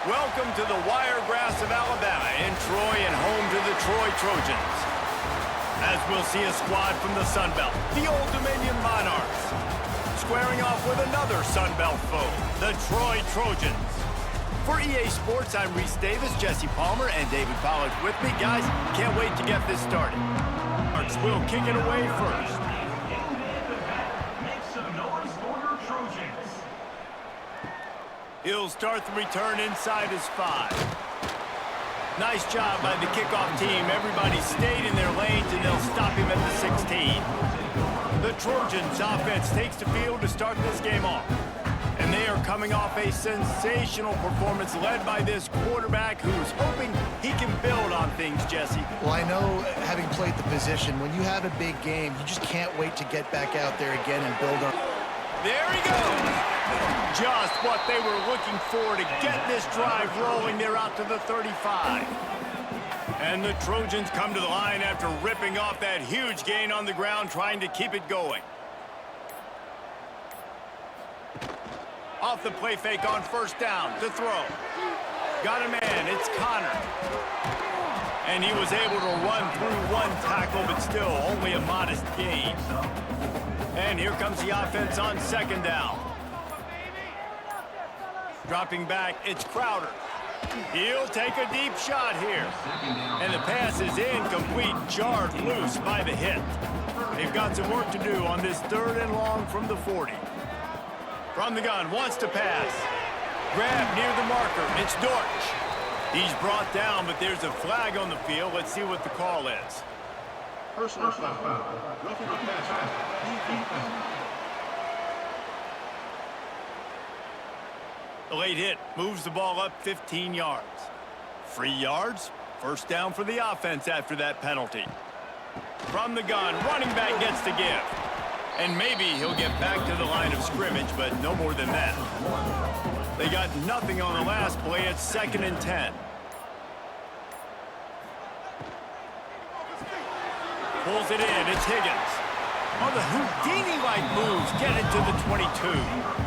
Welcome to the Wiregrass of Alabama in Troy and home to the Troy Trojans. As we'll see a squad from the Sun Belt, the Old Dominion Monarchs, squaring off with another Sun Belt foe, the Troy Trojans. For EA Sports, I'm Reese Davis, Jesse Palmer, and David Pollack with me. Guys, can't wait to get this started. Monarchs will kick it away first. He'll start the return inside his 5. Nice job by the kickoff team. Everybody stayed in their lanes, and they'll stop him at the 16. The Trojans offense takes the field to start this game off. And they are coming off a sensational performance led by this quarterback who's hoping he can build on things, Jesse. Well, I know, having played the position, when you have a big game, you just can't wait to get back out there again and build on. There he goes. Just what they were looking for to get this drive rolling. They're out to the 35. And the Trojans come to the line after ripping off that huge gain on the ground, trying to keep it going. Off the play fake on first down to throw. Got a man, it's Connor. And he was able to run through one tackle, but still only a modest gain. And here comes the offense on second down. Dropping back, it's Crowder. He'll take a deep shot here. And the pass is incomplete, jarred loose by the hit. They've got some work to do on this 3rd and long from the 40. From the gun, wants to pass. Grab near the marker, it's Dortch. He's brought down, but there's a flag on the field. Let's see what the call is. Personal foul. Roughing the pass. The late hit moves the ball up 15 yards. 3 yards, first down for the offense after that penalty. From the gun, running back gets the give. And maybe he'll get back to the line of scrimmage, but no more than that. They got nothing on the last play. It's 2nd and 10. Pulls it in, it's Higgins. On the Houdini-like moves, get it to the 22.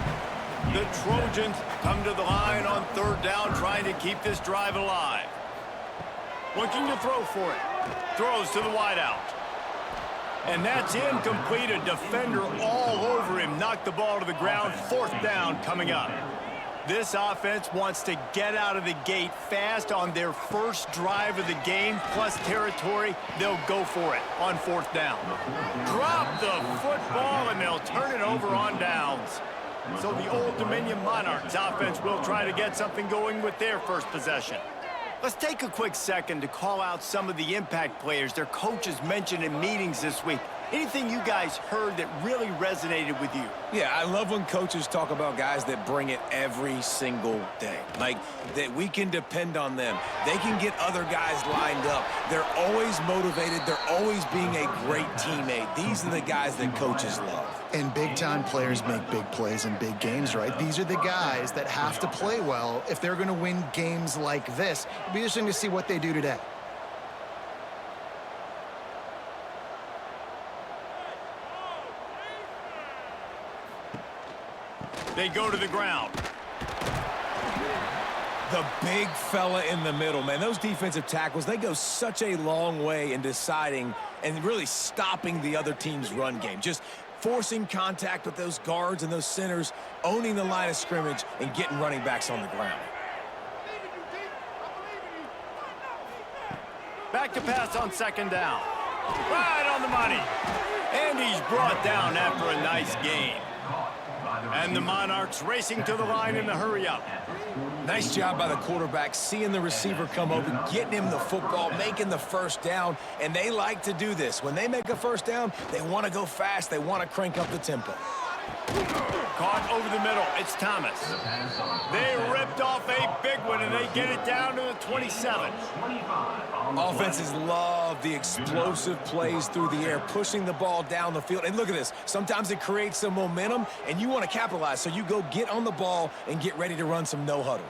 The Trojans come to the line on 3rd down, trying to keep this drive alive. Looking to throw for it. Throws to the wideout. And that's incomplete. A defender all over him. Knocked the ball to the ground. 4th down coming up. This offense wants to get out of the gate fast on their first drive of the game, plus territory. They'll go for it on 4th down. Drop the football, and they'll turn it over on downs. So the Old Dominion Monarchs offense will try to get something going with their first possession. Let's take a quick second to call out some of the impact players their coaches mentioned in meetings this week. Anything you guys heard that really resonated with you? Yeah, I love when coaches talk about guys that bring it every single day. Like, that we can depend on them. They can get other guys lined up. They're always motivated. They're always being a great teammate. These are the guys that coaches love. And big-time players make big plays in big games, right? These are the guys that have to play well if they're going to win games like this. It'll be interesting to see what they do today. They go to the ground. The big fella in the middle, man. Those defensive tackles, they go such a long way in deciding and really stopping the other team's run game. Just forcing contact with those guards and those centers, owning the line of scrimmage, and getting running backs on the ground. Back to pass on 2nd down. Right on the money. And he's brought down after a nice gain. And the Monarchs racing to the line in the hurry-up. Nice job by the quarterback, seeing the receiver come open, getting him the football, making the first down, and they like to do this. When they make a first down, they want to go fast. They want to crank up the tempo. Caught over the middle. It's Thomas. They ripped off a big one, and they get it down to the 27. Offenses love the explosive plays through the air, pushing the ball down the field. And look at this. Sometimes it creates some momentum, and you want to capitalize. So you go get on the ball and get ready to run some no-huddle.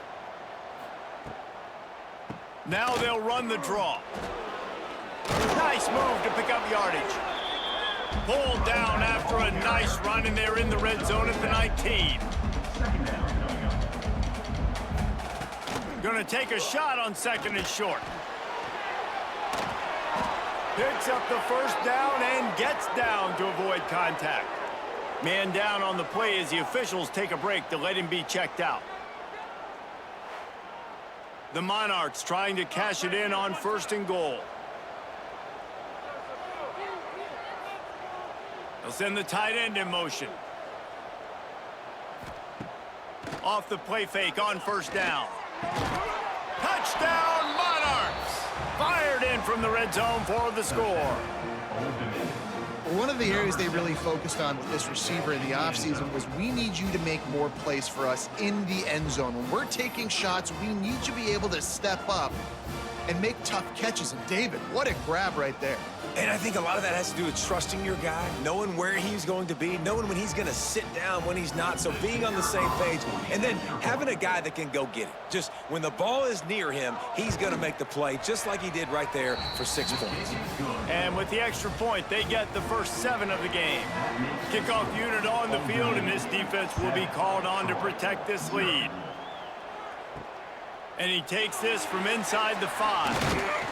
Now they'll run the draw. Nice move to pick up yardage. Pulled down after a nice run, and they're in the red zone at the 19. Going to take a shot on 2nd and short. Picks up the first down and gets down to avoid contact. Man down on the play as the officials take a break to let him be checked out. The Monarchs trying to cash it in on 1st and goal. They'll send the tight end in motion. Off the play fake on 1st down. Touchdown, Monarchs! Fired in from the red zone for the score. One of the areas they really focused on with this receiver in the offseason was we need you to make more plays for us in the end zone. When we're taking shots, we need you to be able to step up and make tough catches. And David, what a grab right there. And I think a lot of that has to do with trusting your guy, knowing where he's going to be, knowing when he's going to sit down, when he's not. So being on the same page, and then having a guy that can go get it. Just when the ball is near him, he's going to make the play, just like he did right there for 6 points. And with the extra point, they get the first 7 of the game. Kickoff unit on the field, and this defense will be called on to protect this lead. And he takes this from inside the 5.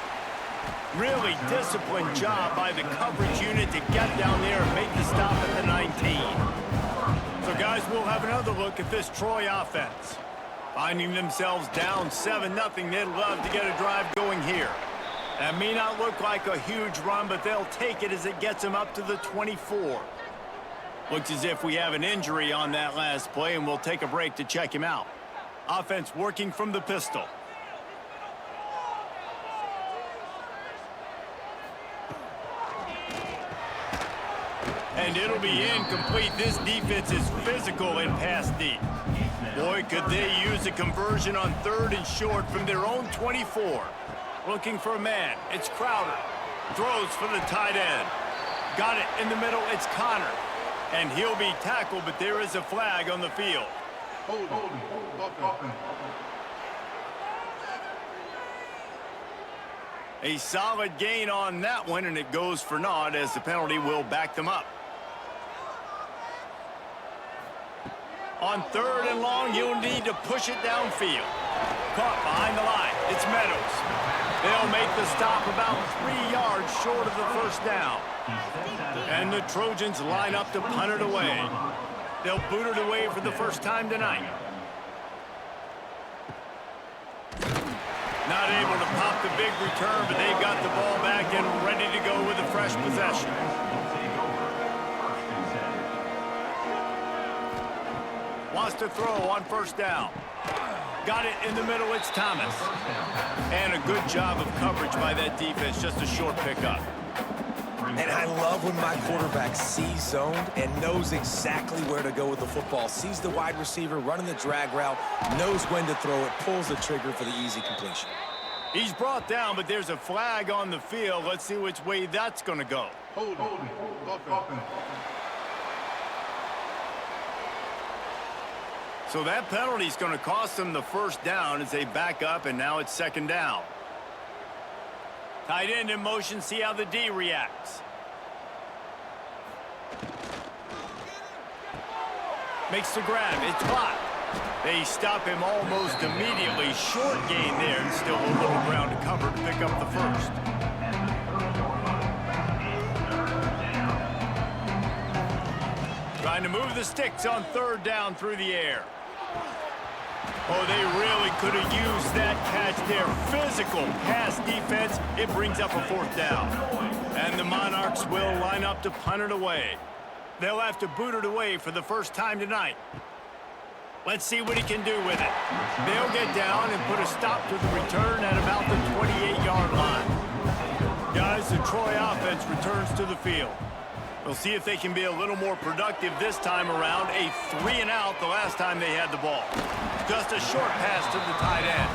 Really disciplined job by the coverage unit to get down there and make the stop at the 19. So, guys, we'll have another look at this Troy offense. Finding themselves down 7-0, they'd love to get a drive going here. That may not look like a huge run, but they'll take it as it gets them up to the 24. Looks as if we have an injury on that last play, and we'll take a break to check him out. Offense working from the pistol. And it'll be incomplete. This defense is physical and pass deep. Boy, could they use a conversion on 3rd and short from their own 24. Looking for a man. It's Crowder. Throws for the tight end. Got it in the middle. It's Connor. And he'll be tackled, but there is a flag on the field. A solid gain on that one, and it goes for naught as the penalty will back them up. On 3rd and long, you'll need to push it downfield. Caught behind the line. It's Meadows. They'll make the stop about 3 yards short of the first down. And the Trojans line up to punt it away. They'll boot it away for the first time tonight. Not able to pop the big return, but they've got the ball back and ready to go with a fresh possession. Wants to throw on 1st down. Got it in the middle. It's Thomas. And a good job of coverage by that defense. Just a short pickup. And I love when my quarterback sees zoned and knows exactly where to go with the football. Sees the wide receiver running the drag route, knows when to throw it, pulls the trigger for the easy completion. He's brought down, but there's a flag on the field. Let's see which way that's going to go. So that penalty is going to cost them the first down as they back up, and now it's 2nd down. Tight end in motion, see how the D reacts. Makes the grab, it's hot. They stop him almost immediately. Short gain there, and still a little ground to cover to pick up the first. Trying to move the sticks on 3rd down through the air. Oh, they really could have used that catch there. Physical pass defense. It brings up a 4th down. And the Monarchs will line up to punt it away. They'll have to boot it away for the first time tonight. Let's see what he can do with it. They'll get down and put a stop to the return at about the 28-yard line. Guys, the Troy offense returns to the field. We'll see if they can be a little more productive this time around. A 3-and-out the last time they had the ball. Just a short pass to the tight end.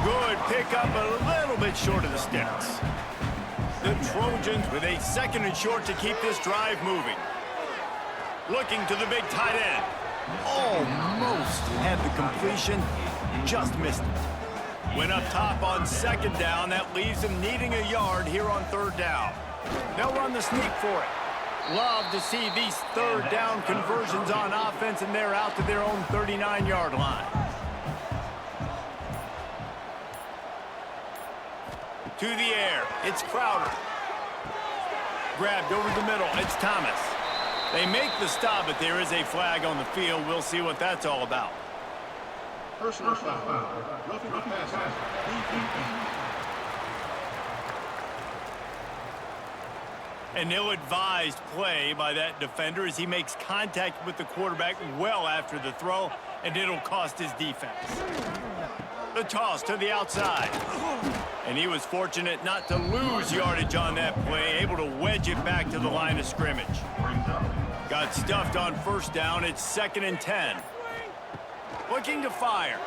Good pickup, a little bit short of the sticks. The Trojans with a 2nd and short to keep this drive moving. Looking to the big tight end. Almost had the completion, just missed it. Went up top on 2nd down. That leaves them needing a yard here on 3rd down. They'll run the sneak for it. Love to see these 3rd down conversions on offense, and they're out to their own 39-yard line. To the air. It's Crowder. Grabbed over the middle. It's Thomas. They make the stop, but there is a flag on the field. We'll see what that's all about. Personal foul. Roughing the passer. An ill-advised play by that defender as he makes contact with the quarterback well after the throw, and it'll cost his defense. The toss to the outside. And he was fortunate not to lose yardage on that play, able to wedge it back to the line of scrimmage. Got stuffed on first down. It's 2nd and 10. Looking to fire.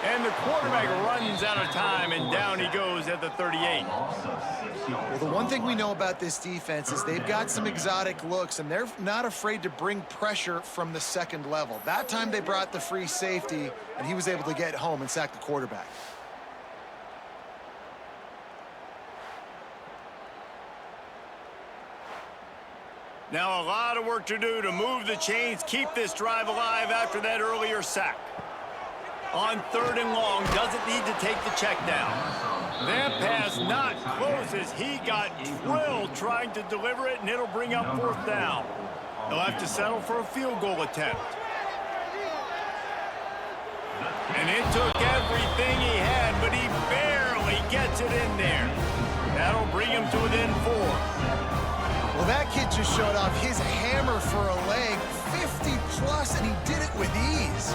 And the quarterback runs out of time, and down he goes at the 38. Well, the one thing we know about this defense is they've got some exotic looks, and they're not afraid to bring pressure from the second level. That time they brought the free safety, and he was able to get home and sack the quarterback. Now a lot of work to do to move the chains, keep this drive alive after that earlier sack. On 3rd and long, doesn't need to take the check down. That pass not close as he got drilled trying to deliver it, and it'll bring up 4th down. They'll have to settle for a field goal attempt. And it took everything he had, but he barely gets it in there. That'll bring him to within 4. Well, that kid just showed off his hammer for a leg, 50+, and he did it with ease.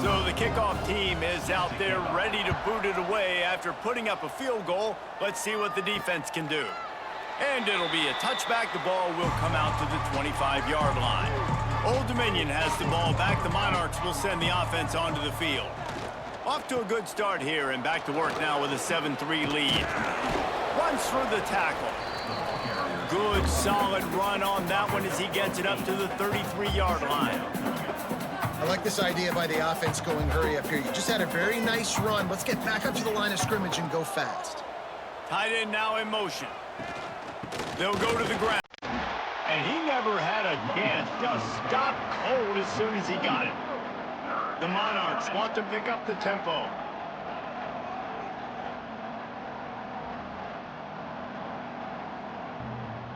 So the kickoff team is out there ready to boot it away after putting up a field goal. Let's see what the defense can do. And it'll be a touchback. The ball will come out to the 25-yard line. Old Dominion has the ball back. The Monarchs will send the offense onto the field. Off to a good start here, and back to work now with a 7-3 lead. Runs through the tackle. Good, solid run on that one as he gets it up to the 33-yard line. I like this idea by the offense going hurry up here. You just had a very nice run. Let's get back up to the line of scrimmage and go fast. Tight end now in motion. They'll go to the ground. And he never had a chance. Just stopped cold as soon as he got it. The Monarchs want to pick up the tempo.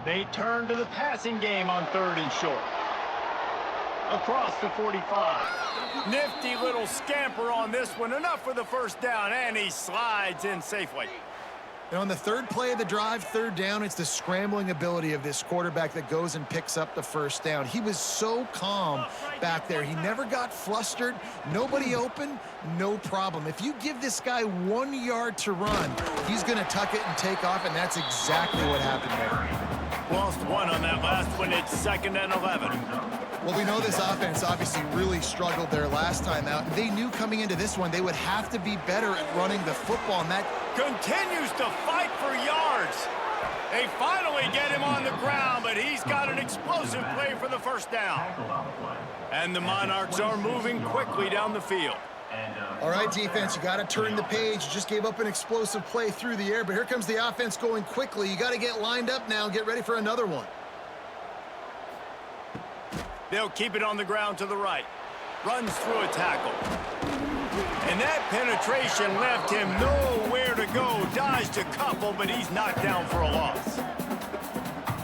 They turn to the passing game on 3rd and short. Across the 45. Nifty little scamper on this one. Enough for the first down, and he slides in safely. And on the 3rd play of the drive, 3rd down, it's the scrambling ability of this quarterback that goes and picks up the first down. He was so calm back there. He never got flustered. Nobody open, no problem. If you give this guy 1 yard to run, he's going to tuck it and take off, and that's exactly what happened there. Lost 1 on that last one. It's 2nd and 11. Well, we know this offense obviously really struggled there last time out. They knew coming into this one they would have to be better at running the football, and that continues to fight for yards. They finally get him on the ground, but he's got an explosive play for the first down. And the Monarchs are moving quickly down the field. All right, defense, you got to turn the page. You just gave up an explosive play through the air, but here comes the offense going quickly. You got to get lined up now and get ready for another one. They'll keep it on the ground to the right. Runs through a tackle. And that penetration left him nowhere to go. Dodged a couple, but he's knocked down for a loss.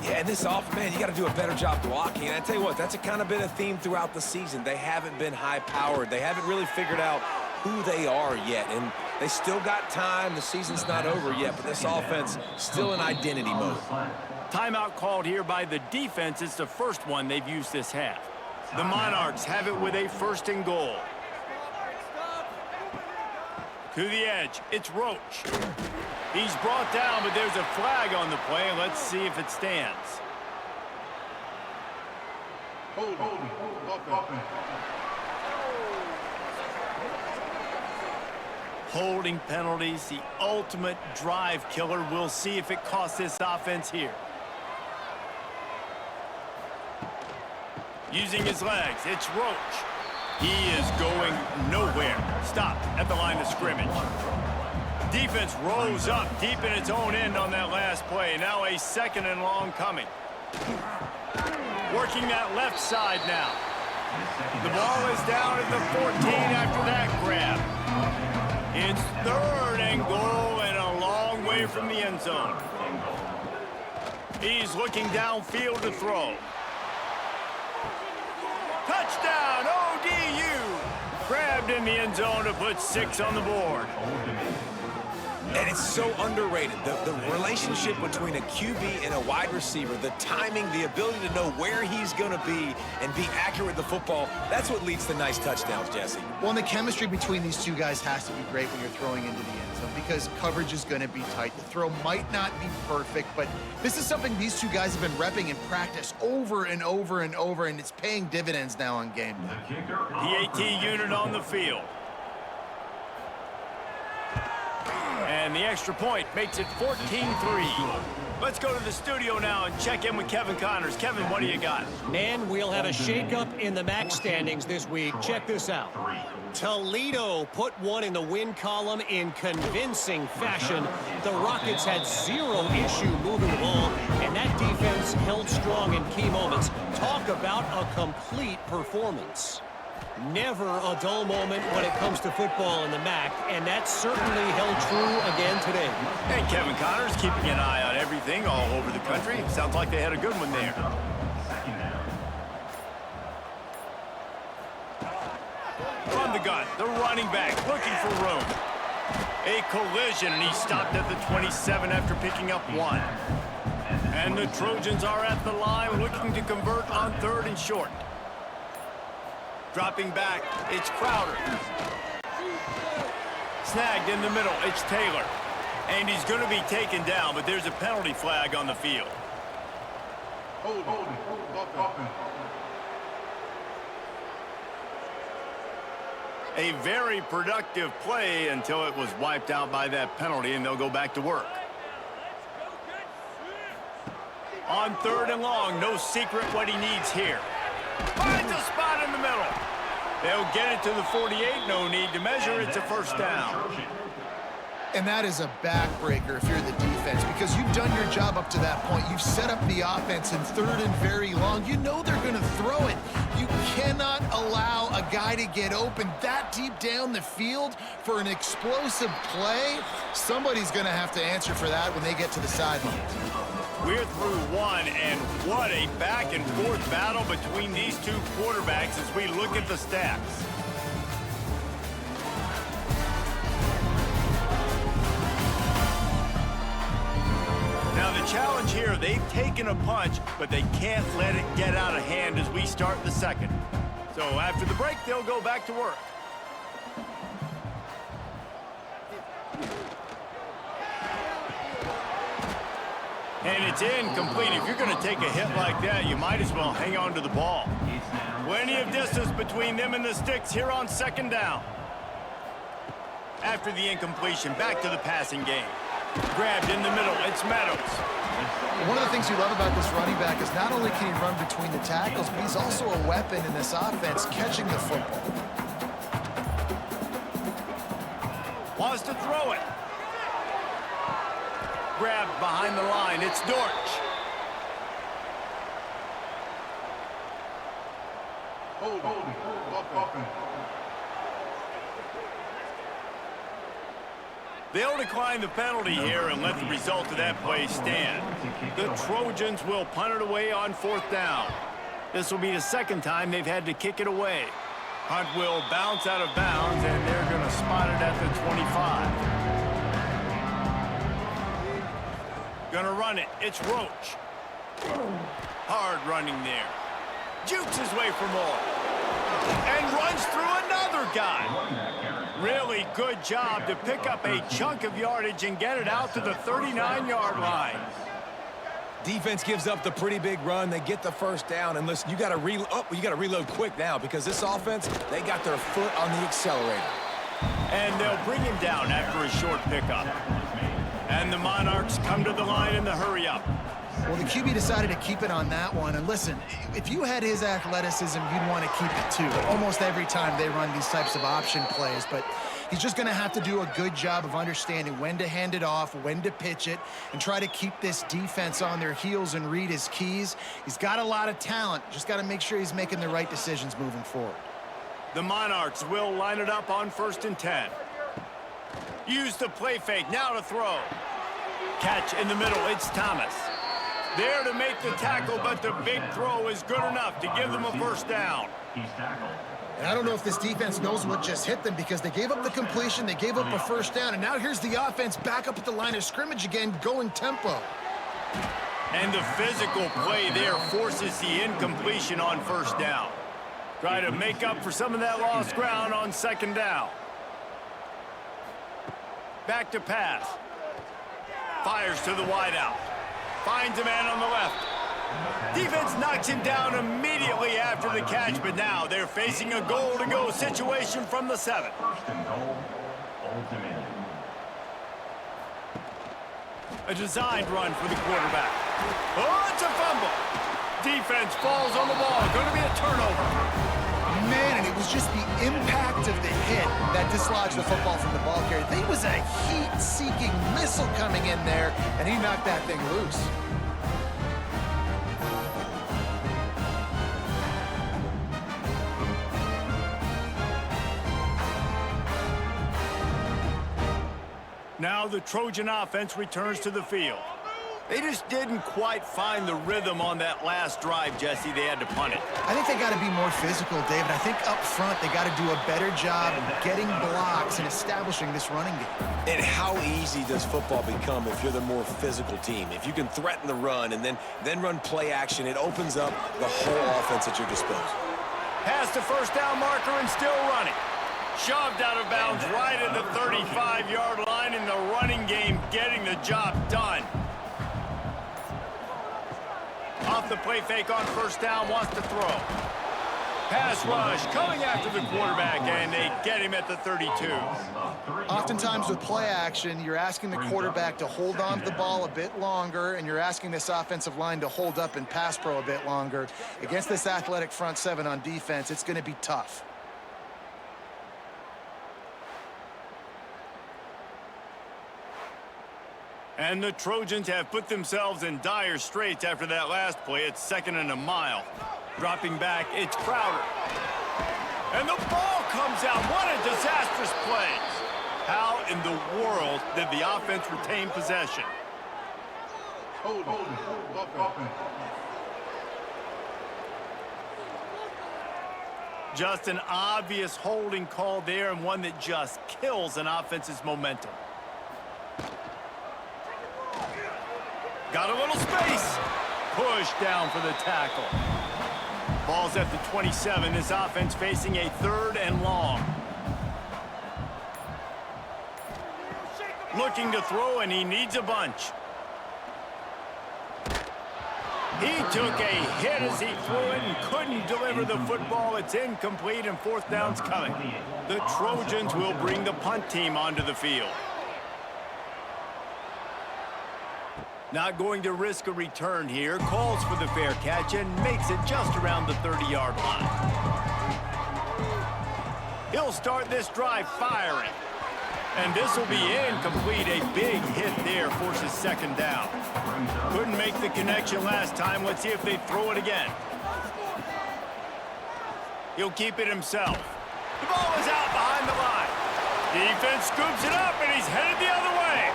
Yeah, and this offense, man, you got to do a better job blocking. And I tell you what, that's kind of been a theme throughout the season. They haven't been high-powered. They haven't really figured out who they are yet. And they still got time. The season's not over yet, but this offense still in identity mode. Timeout called here by the defense. It's the first one they've used this half. The Monarchs have it with a 1st and goal. To the edge, it's Roach. He's brought down, but there's a flag on the play. Let's see if it stands. Holding penalties, the ultimate drive killer. We'll see if it costs this offense here. Using his legs, it's Roach. He is going nowhere. Stopped at the line of scrimmage. Defense rose up deep in its own end on that last play. Now a 2nd and long coming. Working that left side now. The ball is down at the 14 after that grab. It's 3rd and goal and a away from the end zone. He's looking downfield to throw. Touchdown, ODU! Grabbed in the end zone to put 6 on the board. And it's so underrated. The relationship between a QB and a wide receiver, the timing, the ability to know where he's going to be and be accurate with the football, that's what leads to nice touchdowns, Jesse. Well, and the chemistry between these two guys has to be great when you're throwing into the end zone because coverage is going to be tight. The throw might not be perfect, but this is something these two guys have been repping in practice over and over and over, and it's paying dividends now on game day. The AT unit on the field. And the extra point makes it 14-3. Let's go to the studio now and check in with Kevin Connors. Kevin, what do you got? Man, we'll have a shakeup in the MAC standings this week. Check this out. Toledo put one in the win column in convincing fashion. The Rockets had 0 issue moving the ball, and that defense held strong in key moments. Talk about a complete performance. Never a dull moment when it comes to football in the MAC, and that certainly held true again today. And Kevin Connors keeping an eye on everything all over the country. Sounds like they had a good one there. From the gun, the running back looking for room. A collision, and he stopped at the 27 after picking up 1. And the Trojans are at the line looking to convert on 3rd and short. Dropping back, it's Crowder. Snagged in the middle, it's Taylor. And he's going to be taken down, but there's a penalty flag on the field. A very productive play until it was wiped out by that penalty, and they'll go back to work. On 3rd and long, no secret what he needs here. Finds a spot in the middle. They'll get it to the 48. No need to measure. It's a first down. And that is a backbreaker if you're the defense because you've done your job up to that point. You've set up the offense in 3rd and very long. You know they're going to throw it. You cannot allow a guy to get open that deep down the field for an explosive play. Somebody's going to have to answer for that when they get to the sidelines. We're through 1, and what a back-and-forth battle between these two quarterbacks as we look at the stats. Now, the challenge here, they've taken a punch, but they can't let it get out of hand as we start the second. So after the break, they'll go back to work. And it's incomplete. If you're going to take a hit like that, you might as well hang on to the ball. Plenty of distance between them and the sticks here on 2nd down. After the incompletion, back to the passing game. Grabbed in the middle, it's Meadows. One of the things you love about this running back is not only can he run between the tackles, but he's also a weapon in this offense, catching the football. Wants to throw it. Grabbed behind the line, it's Dortch. They'll decline the penalty here and let the result of that play stand. The Trojans will punt it away on 4th down. This will be the 2nd time they've had to kick it away. Punt will bounce out of bounds, and they're going to spot it at the 25. Gonna run it. It's Roach. Hard running there. Jukes his way for more. And runs through another guy. Really good job to pick up a chunk of yardage and get it out to the 39-yard line. Defense gives up the pretty big run. They get the first down. And listen, you got to reload quick now because this offense, they got their foot on the accelerator. And they'll bring him down after a short pickup. And the Monarchs come to the line in the hurry-up. Well, the QB decided to keep it on that one. And listen, if you had his athleticism, you'd want to keep it too. Almost every time they run these types of option plays. But he's just going to have to do a good job of understanding when to hand it off, when to pitch it, and try to keep this defense on their heels and read his keys. He's got a lot of talent. Just got to make sure he's making the right decisions moving forward. The Monarchs will line it up on 1st and 10. Use the play fake, now to throw. catch in the middle. It's Thomas. There to make the tackle, but the big throw is good enough to give them a first down. And I don't know if this defense knows what just hit them because they gave up the completion, they gave up a first down, and now here's the offense back up at the line of scrimmage again, going tempo. And the physical play there forces the incompletion on first down. Try to make up for some of that lost ground on second down. Back to pass. Fires to the wideout. Finds a man on the left. Defense knocks him down immediately after the catch, but now they're facing a goal-to-go situation from the 7. A designed run for the quarterback. Oh, it's a fumble. Defense falls on the ball. Going to be a turnover. Man, and it was just the impact of the hit that dislodged the football from the ball carrier. There was a heat-seeking missile coming in there, and he knocked that thing loose. Now the Trojan offense returns to the field. They just didn't quite find the rhythm on that last drive, Jesse. They had to punt it. I think they got to be more physical, David. I think up front they got to do a better job of getting blocks and establishing this running game. And how easy does football become if you're the more physical team? If you can threaten the run and then run play action, it opens up the whole offense at your disposal. Past the first down marker and still running. Shoved out of bounds right at the 35-yard line in the running game, getting the job done. Off the play fake on first down, wants to throw. Pass rush coming after the quarterback, and they get him at the 32. Oftentimes with play action, you're asking the quarterback to hold on to the ball a bit longer, and you're asking this offensive line to hold up and pass pro a bit longer. Against this athletic front 7 on defense, it's going to be tough. And the Trojans have put themselves in dire straits after that last play. It's 2nd and a mile. Dropping back, it's Crowder. And the ball comes out. What a disastrous play. How in the world did the offense retain possession? Just an obvious holding call there, and one that just kills an offense's momentum. Got a little space. Push down for the tackle. Ball's at the 27. This offense facing a 3rd and long. Looking to throw, and he needs a bunch. He took a hit as he threw it and couldn't deliver the football. It's incomplete, and 4th down's coming. The Trojans will bring the punt team onto the field. Not going to risk a return here. Calls for the fair catch and makes it just around the 30-yard line. He'll start this drive firing. And this will be incomplete. A big hit there forces 2nd down. Couldn't make the connection last time. Let's see if they throw it again. He'll keep it himself. The ball is out behind the line. Defense scoops it up, and he's headed the other way.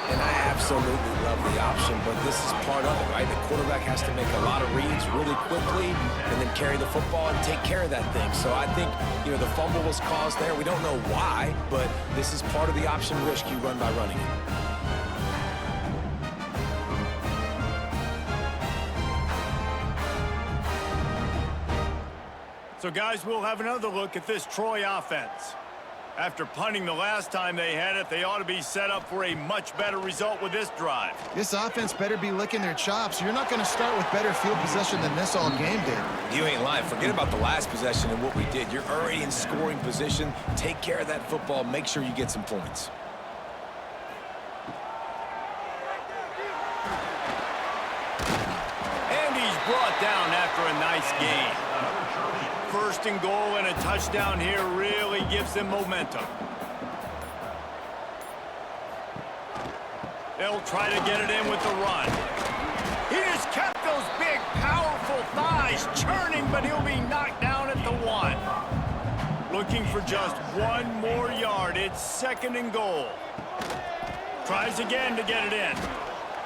And I absolutely love the option, but this is part of it, right? The quarterback has to make a lot of reads really quickly and then carry the football and take care of that thing. So I think, the fumble was caused there. We don't know why, but this is part of the option risk you run by running it. So, guys, we'll have another look at this Troy offense. After punting the last time they had it, they ought to be set up for a much better result with this drive. This offense better be licking their chops. You're not going to start with better field possession than this all game, Dave. You ain't lying. Forget about the last possession and what we did. You're already in scoring position. Take care of that football. Make sure you get some points. And he's brought down after a nice gain. 1st and goal, and a touchdown here really gives them momentum. They'll try to get it in with the run. He just kept those big, powerful thighs churning, but he'll be knocked down at the 1. Looking for just 1 more yard. It's 2nd and goal. Tries again to get it in.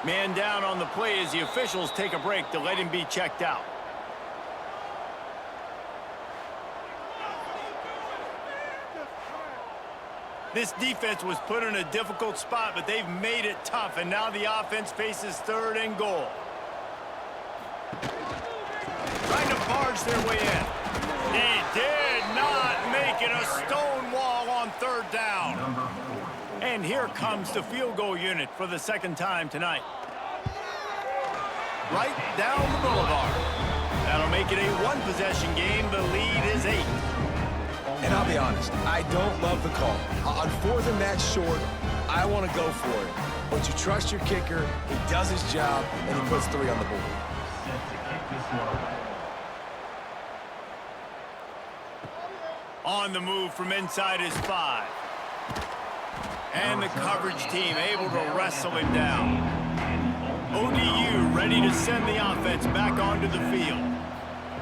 Man down on the play as the officials take a break to let him be checked out. This defense was put in a difficult spot, but they've made it tough, and now the offense faces 3rd and goal. Trying to barge their way in. He did not make it. A stone wall on 3rd down. And here comes the field goal unit for the 2nd time tonight. Right down the boulevard. That'll make it a 1-possession game. The lead is 8. And I'll be honest, I don't love the call. On 4th and that short, I want to go for it. But you trust your kicker, he does his job, and he puts 3 on the board. On the move from inside his 5. And the coverage team able to wrestle him down. ODU ready to send the offense back onto the field.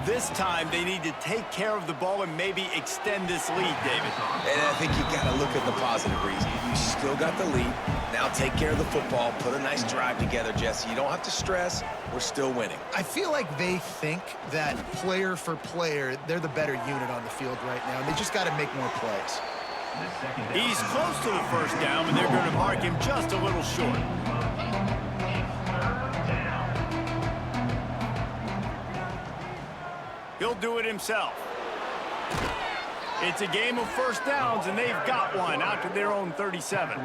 This time they need to take care of the ball and maybe extend this lead, David. And I think you got to look at the positive reason. You still got the lead. Now take care of the football. Put a nice drive together, Jesse. You don't have to stress. We're still winning. I feel like they think that player for player, they're the better unit on the field right now. And they just got to make more plays. He's close to the 1st down, but they're going to mark him just a little short. He'll do it himself. It's a game of 1st downs, and they've got one out to their own 37.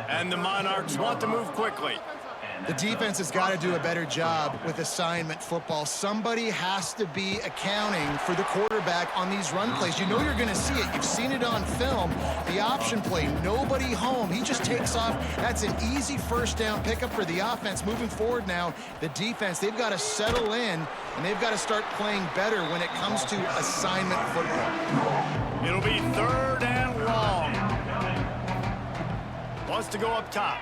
And the Monarchs want to move quickly. The defense has got to do a better job with assignment football. Somebody has to be accounting for the quarterback on these run plays. You know you're going to see it. You've seen it on film. The option play, nobody home. He just takes off. That's an easy 1st down pickup for the offense. Moving forward now, the defense, they've got to settle in, and they've got to start playing better when it comes to assignment football. It'll be 3rd and long. Wants to go up top.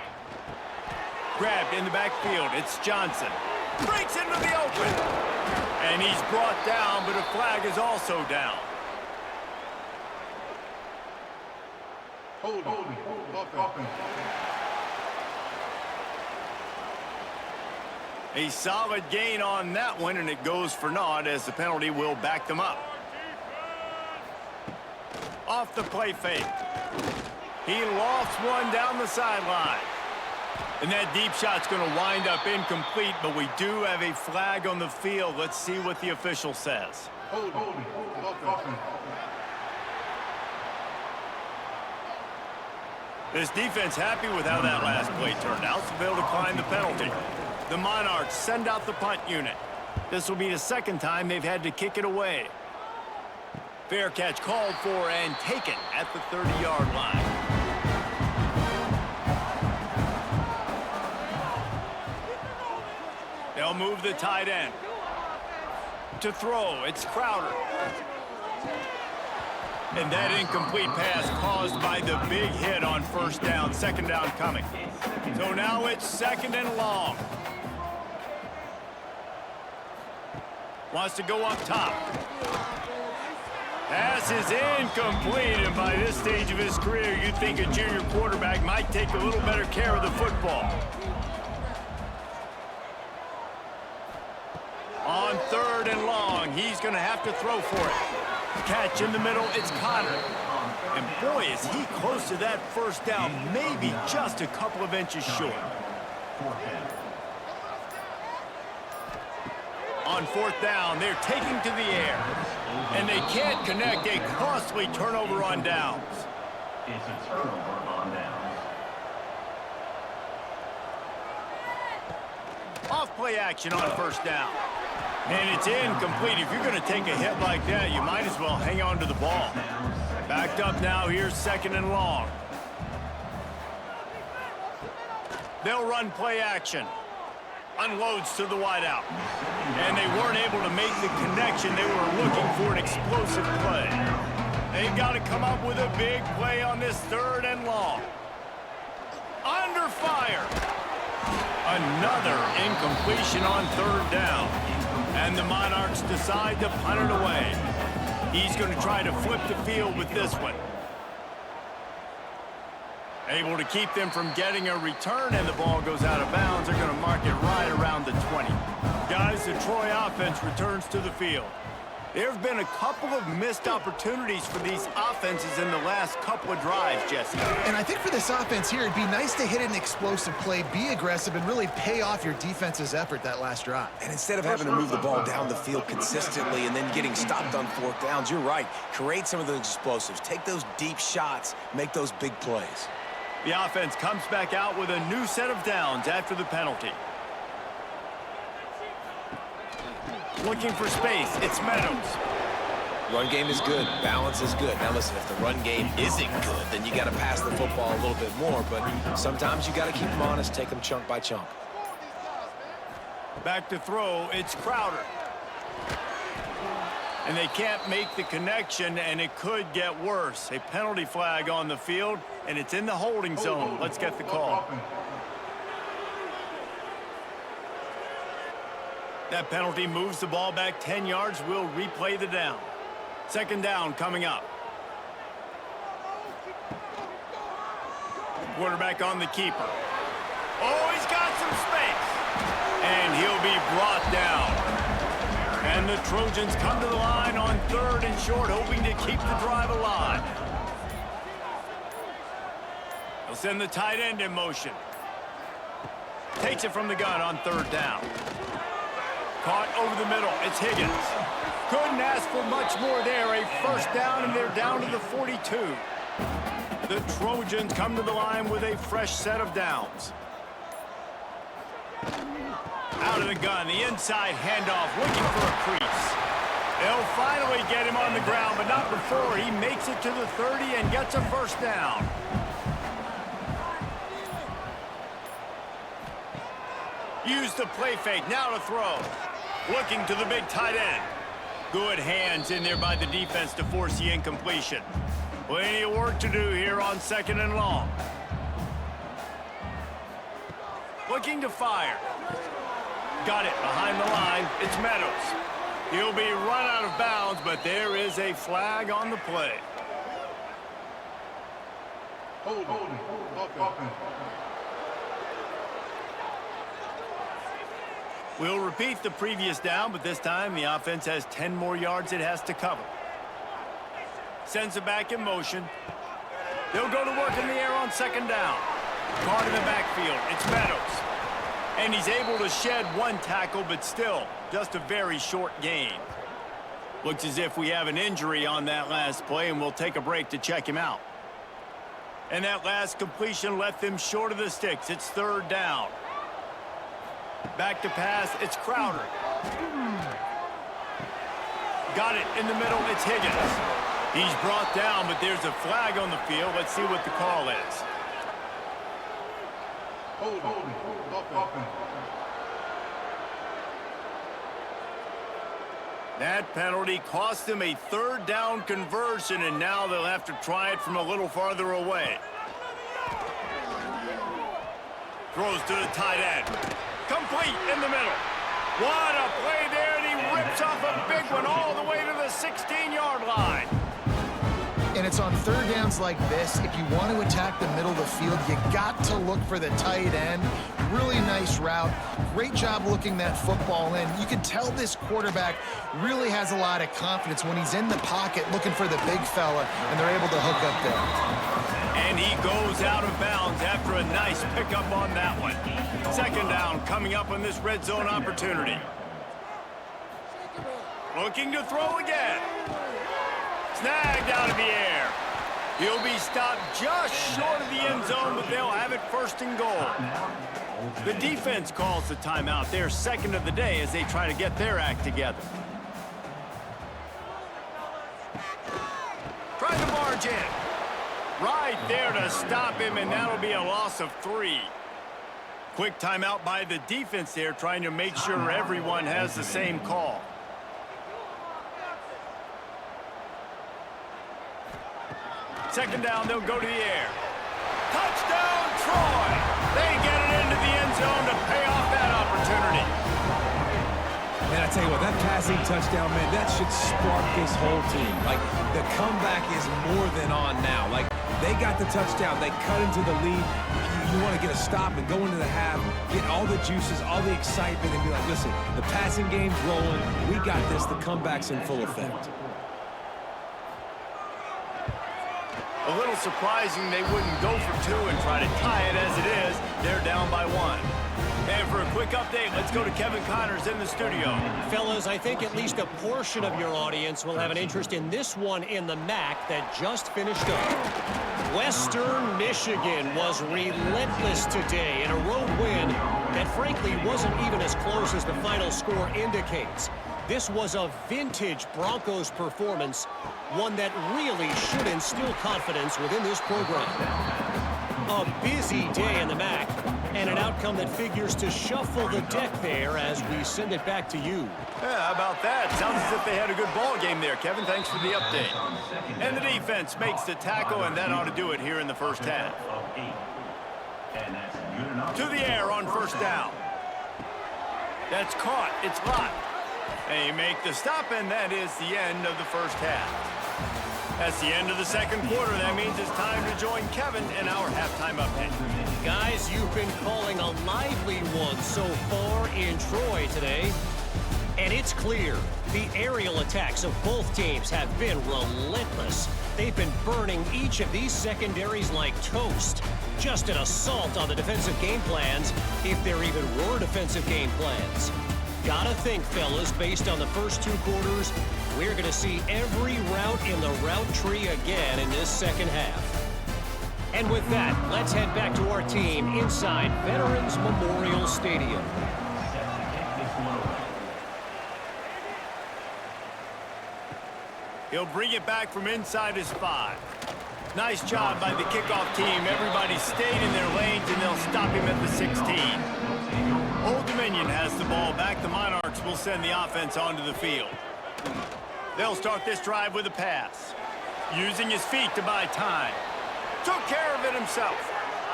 Grabbed in the backfield. It's Johnson. Breaks into the open. And he's brought down, but a flag is also down. Hold. A solid gain on that one, and it goes for naught as the penalty will back them up. Off the play fake. He lofts one down the sideline. And that deep shot's going to wind up incomplete, but we do have a flag on the field. Let's see what the official says. This defense happy with how that last play turned out, so they'll decline the penalty. The Monarchs send out the punt unit. This will be the 2nd time they've had to kick it away. Fair catch called for and taken at the 30-yard line. They'll move the tight end. To throw, it's Crowder. And that incomplete pass caused by the big hit on 1st down, 2nd down coming. So now it's 2nd and long. Wants to go up top. Pass is incomplete, and by this stage of his career, you'd think a junior quarterback might take a little better care of the football. On 3rd and long, he's going to have to throw for it. Catch in the middle, it's Connor. And boy, is he close to that 1st down, maybe just a couple of inches short. On 4th down, they're taking to the air. And they can't connect, a costly turnover on downs. It's a turnover on downs. Off play action on 1st down. And it's incomplete. If you're going to take a hit like that, you might as well hang on to the ball. Backed up now, here's 2nd and long. They'll run play action. Unloads to the wideout. And they weren't able to make the connection. They were looking for an explosive play. They've got to come up with a big play on this 3rd and long. Under fire. Another incompletion on 3rd down. And the Monarchs decide to punt it away. He's going to try to flip the field with this one. Able to keep them from getting a return, and the ball goes out of bounds. They're going to mark it right around the 20. Guys, the Troy offense returns to the field. There have been a couple of missed opportunities for these offenses in the last couple of drives, Jesse. And I think for this offense here, it'd be nice to hit an explosive play, be aggressive, and really pay off your defense's effort that last drive. And instead of having to move the ball down the field consistently and then getting stopped on fourth downs, you're right. Create some of those explosives. Take those deep shots. Make those big plays. The offense comes back out with a new set of downs after the penalty. Looking for space, it's Meadows. Run game is good. Balance is good. Now listen, if the run game isn't good, then you got to pass the football a little bit more. But sometimes you got to keep them honest, take them chunk by chunk. Back to throw, it's Crowder. And they can't make the connection, and it could get worse. A penalty flag on the field, and it's in the holding zone. Let's get the call. That penalty moves the ball back 10 yards. We'll replay the down. Second down coming up. Quarterback on the keeper. Oh, he's got some space. And he'll be brought down. And the Trojans come to the line on third and short, hoping to keep the drive alive. They'll send the tight end in motion. Takes it from the gun on third down. Caught over the middle. It's Higgins. Couldn't ask for much more there. A first down, and they're down to the 42. The Trojans come to the line with a fresh set of downs. Out of the gun, the inside handoff, looking for a crease. They'll finally get him on the ground, but not before he makes it to the 30 and gets a first down. Use the play fake, now to throw. Looking to the big tight end. Good hands in there by the defense to force the incompletion. Plenty of work to do here on second and long. Looking to fire. Got it behind the line. It's Meadows. He'll be run out of bounds, but there is a flag on the play. Hold. We'll repeat the previous down, but this time the offense has 10 more yards it has to cover. Sends it back in motion. They'll go to work in the air on second down. Caught in the backfield. It's Meadows. And he's able to shed one tackle, but still just a very short gain. Looks as if we have an injury on that last play, and we'll take a break to check him out. And that last completion left them short of the sticks. It's third down. Back to pass, it's Crowder. Got it in the middle, it's Higgins. He's brought down, but there's a flag on the field. Let's see what the call is. That penalty cost them a third down conversion, and now they'll have to try it from a little farther away. Throws to the tight end. Complete in the middle. What a play there, and he rips off a big one all the way to the 16-yard line. And it's on third downs like this. If you want to attack the middle of the field, you got to look for the tight end. Really nice route. Great job looking that football in. You can tell this quarterback really has a lot of confidence when he's in the pocket looking for the big fella, and they're able to hook up there. And he goes out of bounds after a nice pickup on that one. Second down coming up on this red zone opportunity. Looking to throw again. Snagged out of the air. He'll be stopped just short of the end zone, but they'll have it first and goal. The defense calls the timeout. They're second of the day as they try to get their act together. Try to barge in. Right there to stop him, and that'll be a loss of 3. Quick timeout by the defense there, trying to make sure everyone has the same call. Second down, they'll go to the air. Touchdown, Troy! They get it into the end zone to pay off that opportunity. Man, I tell you what, that passing touchdown, man, that should spark this whole team. Like, the comeback is more than on now. Like, They got the touchdown. They cut into the lead. You want to get a stop and go into the half, get all the juices, all the excitement, and be like, listen, the passing game's rolling. We got this. The comeback's in full effect. A little surprising they wouldn't go for two and try to tie it as it is. They're down by one. And for a quick update, let's go to Kevin Connors in the studio. Fellas, I think at least a portion of your audience will have an interest in this one in the MAC that just finished up. Western Michigan was relentless today in a road win that frankly wasn't even as close as the final score indicates. This was a vintage Broncos performance, one that really should instill confidence within this program. A busy day in the MAC, and an outcome that figures to shuffle the deck there as we send it back to you. Yeah, how about that? Sounds as if they had a good ball game there, Kevin. Thanks for the update. And the defense makes the tackle, and that ought to do it here in the first half. To the air on first down. That's caught. It's hot. They make the stop, and that is the end of the first half. That's the end of the second quarter. That means it's time to join Kevin in our halftime update. Guys, you've been calling a lively one so far in Troy today. And it's clear, the aerial attacks of both teams have been relentless. They've been burning each of these secondaries like toast. Just an assault on the defensive game plans, if there even were defensive game plans. Gotta think, fellas, based on the first two quarters, we're gonna see every route in the route tree again in this second half. And with that, let's head back to our team inside Veterans Memorial Stadium. He'll bring it back from inside his 5. Nice job by the kickoff team. Everybody stayed in their lanes, and they'll stop him at the 16. Old Dominion has the ball back. The Monarchs will send the offense onto the field. They'll start this drive with a pass. Using his feet to buy time. Took care of it himself.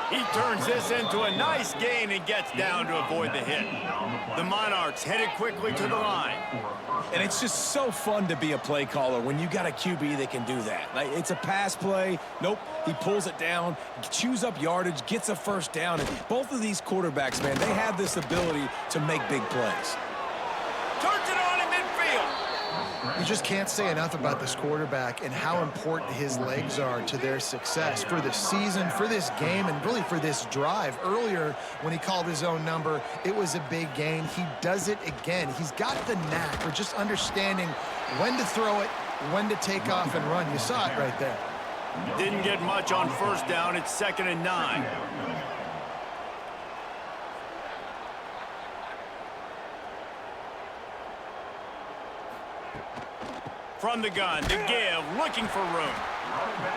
He turns this into a nice gain and gets down to avoid the hit. The Monarchs headed quickly to the line. And it's just so fun to be a play caller when you got a QB that can do that. Like, it's a pass play. Nope, he pulls it down, chews up yardage, gets a first down. And both of these quarterbacks, man, they have this ability to make big plays. Turns it on in midfield. You just can't say enough about this quarterback and how important his legs are to their success for the season, for this game, and really for this drive. Earlier, when he called his own number, it was a big gain. He does it again. He's got the knack for just understanding when to throw it, when to take off and run. You saw it right there. Didn't get much on first down. It's 2nd and 9. From the gun to give, looking for room.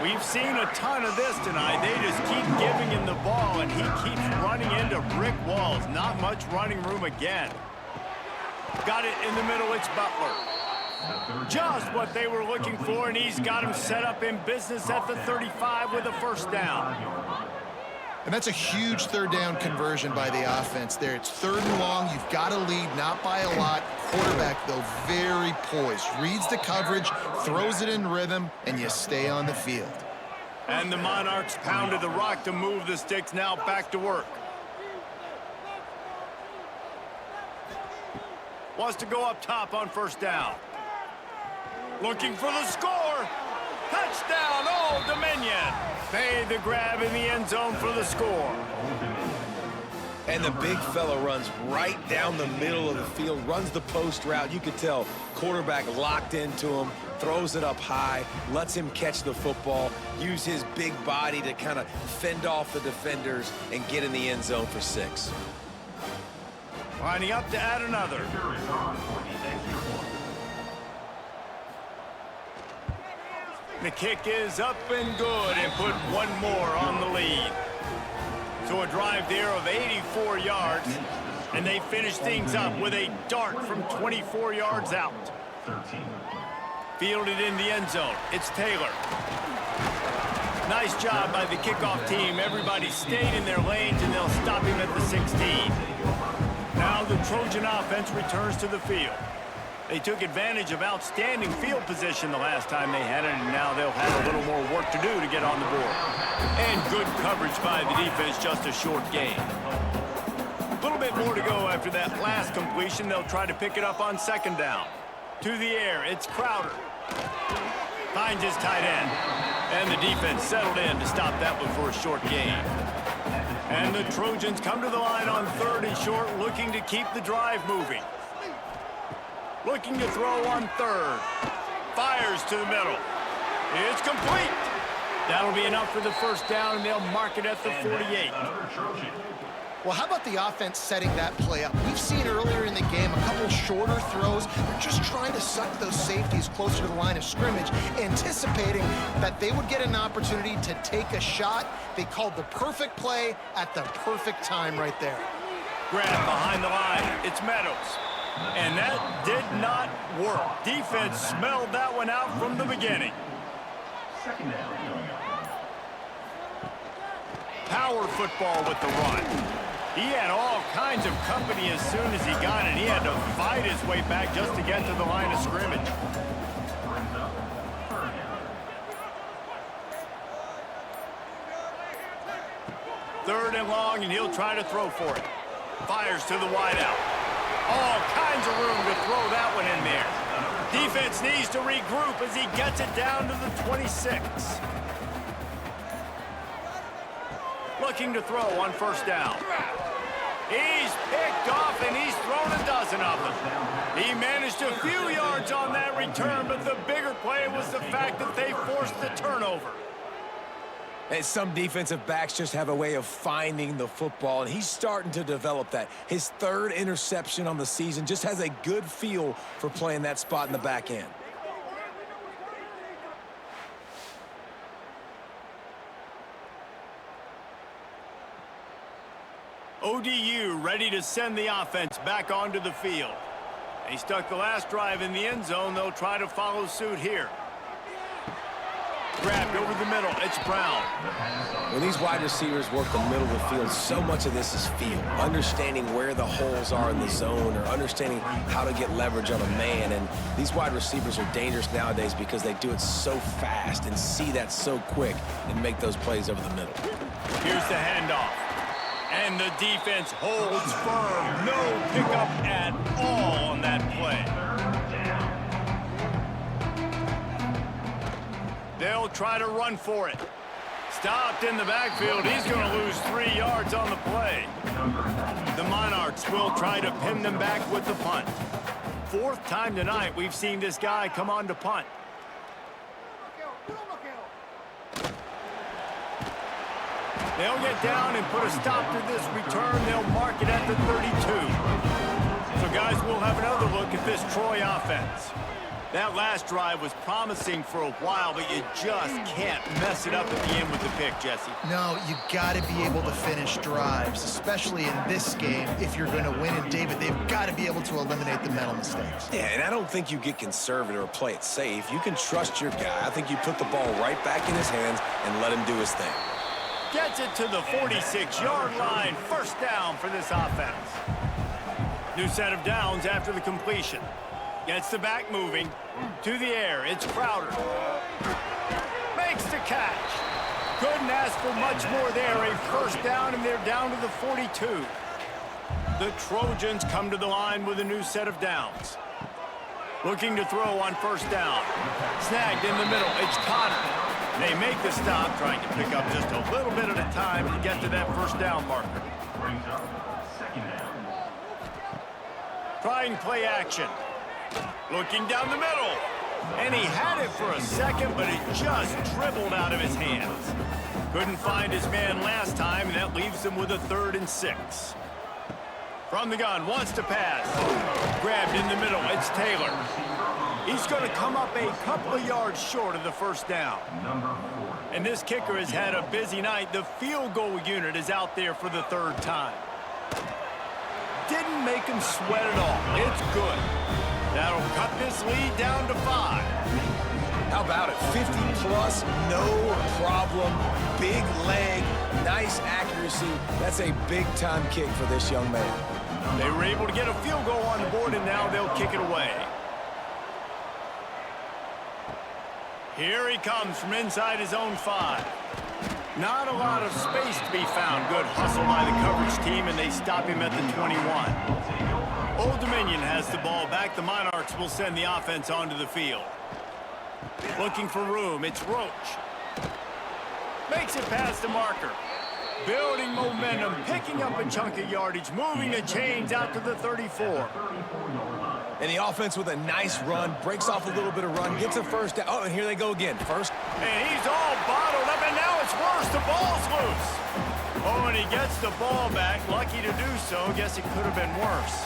We've seen a ton of this tonight. They just keep giving him the ball, and he keeps running into brick walls. Not much running room again. Got it in the middle. It's Butler. Just what they were looking for, and he's got him set up in business at the 35 with a first down. And that's a huge third down conversion by the offense there. It's 3rd and long. You've got to lead, not by a lot. Quarterback, though, very poised. Reads the coverage, throws it in rhythm, and you stay on the field. And the Monarchs pounded the rock to move the sticks. Now back to work. Wants to go up top on first down. Looking for the score. Touchdown, Old Dominion. Made the grab in the end zone for the score. And the big fella runs right down the middle of the field, runs the post route. You could tell quarterback locked into him, throws it up high, lets him catch the football, use his big body to kind of fend off the defenders and get in the end zone for 6. Lining up to add another. The kick is up and good, and put one more on the lead. So a drive there of 84 yards, and they finish things up with a dart from 24 yards out. Fielded in the end zone. It's Taylor. Nice job by the kickoff team. Everybody stayed in their lanes, and they'll stop him at the 16. Now the Trojan offense returns to the field. They took advantage of outstanding field position the last time they had it, and now they'll have a little more work to do to get on the board. And good coverage by the defense, just a short gain. A little bit more to go after that last completion. They'll try to pick it up on second down. To the air, it's Crowder. Finds his tight end. And the defense settled in to stop that one for a short gain. And the Trojans come to the line on 3rd and short, looking to keep the drive moving. Looking to throw on 3rd. Fires to the middle. It's complete. That'll be enough for the first down, and they'll mark it at the 48. Well, how about the offense setting that play up? We've seen earlier in the game a couple shorter throws. They're just trying to suck those safeties closer to the line of scrimmage, anticipating that they would get an opportunity to take a shot. They called the perfect play at the perfect time right there. Grab behind the line. It's Meadows. And that did not work. Defense smelled that one out from the beginning. Second down. Power football with the run. He had all kinds of company as soon as he got it. He had to fight his way back just to get to the line of scrimmage. Third and long, and he'll try to throw for it. Fires to the wideout. All kinds of room to throw that one in there. Defense needs to regroup as he gets it down to the 26. Looking to throw on first down. He's picked off, and he's thrown a dozen of them. He managed a few yards on that return, but the bigger play was the fact that they forced the turnover. And some defensive backs just have a way of finding the football, and he's starting to develop that. His 3rd interception on the season, just has a good feel for playing that spot in the back end. ODU ready to send the offense back onto the field. They stuck the last drive in the end zone. They'll try to follow suit here. Grabbed over the middle. It's Brown. When these wide receivers work the middle of the field, so much of this is feel. Understanding where the holes are in the zone, or understanding how to get leverage on a man. And these wide receivers are dangerous nowadays because they do it so fast and see that so quick and make those plays over the middle. Here's the handoff. And the defense holds firm. No pickup at all on that play. They'll try to run for it. Stopped in the backfield. He's going to lose 3 yards on the play. The Monarchs will try to pin them back with the punt. 4th time tonight we've seen this guy come on to punt. They'll get down and put a stop to this return. They'll mark it at the 32. So, guys, we'll have another look at this Troy offense. That last drive was promising for a while, but you just can't mess it up at the end with the pick, Jesse. No, you got to be able to finish drives, especially in this game. If you're going to win, and David, they've got to be able to eliminate the mental mistakes. Yeah, and I don't think you get conservative or play it safe. You can trust your guy. I think you put the ball right back in his hands and let him do his thing. Gets it to the 46-yard line. First down for this offense. New set of downs after the completion. Gets the back moving. To the air, it's Crowder. Makes the catch. Couldn't ask for much more there. A first down, and they're down to the 42. The Trojans come to the line with a new set of downs. Looking to throw on first down. Snagged in the middle. It's Connor. They make the stop, trying to pick up just a little bit at a time to get to that first down marker. Brings up second down. Trying play action. Looking down the middle. And he had it for a second, but it just dribbled out of his hands. Couldn't find his man last time, and that leaves him with a 3rd and 6. From the gun, wants to pass. Grabbed in the middle, it's Taylor. He's going to come up a couple of yards short of the first down. And this kicker has had a busy night. The field goal unit is out there for the 3rd time. Didn't make him sweat at all. It's good. That'll cut this lead down to 5. How about it? 50-plus, no problem. Big leg, nice accuracy. That's a big-time kick for this young man. They were able to get a field goal on the board, and now they'll kick it away. Here he comes from inside his own 5. Not a lot of space to be found. Good hustle by the coverage team, and they stop him at the 21. Old Dominion has the ball back. The Monarchs will send the offense onto the field. Looking for room. It's Roach. Makes it past the marker. Building momentum, picking up a chunk of yardage, moving the chains out to the 34. And the offense with a nice run, breaks off a little bit of run, gets a first down. Oh, and here they go again. First. And he's all bottled up, and now it's worse. The ball's loose. Oh, and he gets the ball back. Lucky to do so. Guess it could have been worse.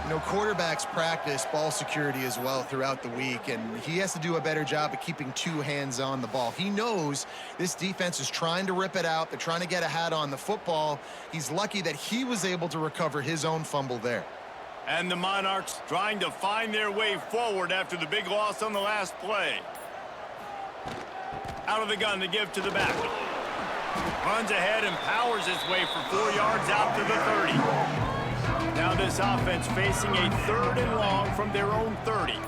You know, quarterbacks practice ball security as well throughout the week, and he has to do a better job of keeping 2 hands on the ball. He knows this defense is trying to rip it out. They're trying to get a hat on the football. He's lucky that he was able to recover his own fumble there. And the Monarchs trying to find their way forward after the big loss on the last play. Out of the gun to give to the back. Runs ahead and powers his way for 4 yards out to the 30. Now this offense facing a 3rd and long from their own 30.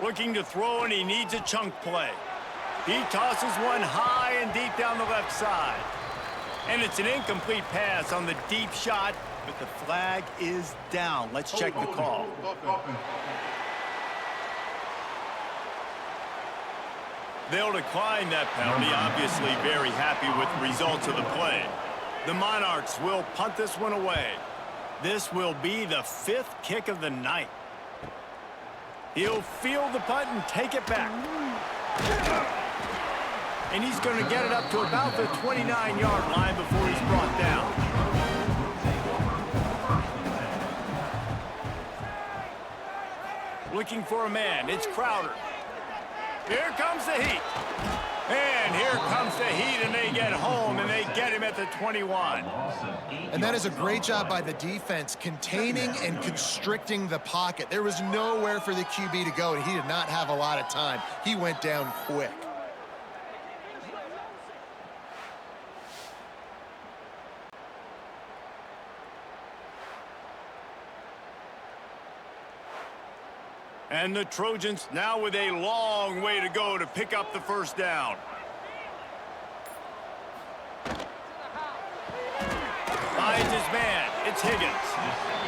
Looking to throw, and he needs a chunk play. He tosses one high and deep down the left side. And it's an incomplete pass on the deep shot, but the flag is down. Let's check the call. They'll decline that penalty, obviously very happy with the results of the play. The Monarchs will punt this one away. This will be the 5th kick of the night. He'll field the punt and take it back. And he's going to get it up to about the 29-yard line before he's brought down. Looking for a man. It's Crowder. Here comes the heat. And here comes the heat, and they get home, and they get him at the 21. And that is a great job by the defense, containing and constricting the pocket. There was nowhere for the QB to go, and he did not have a lot of time. He went down quick. And the Trojans now with a long way to go to pick up the first down. Finds his man. It's Higgins.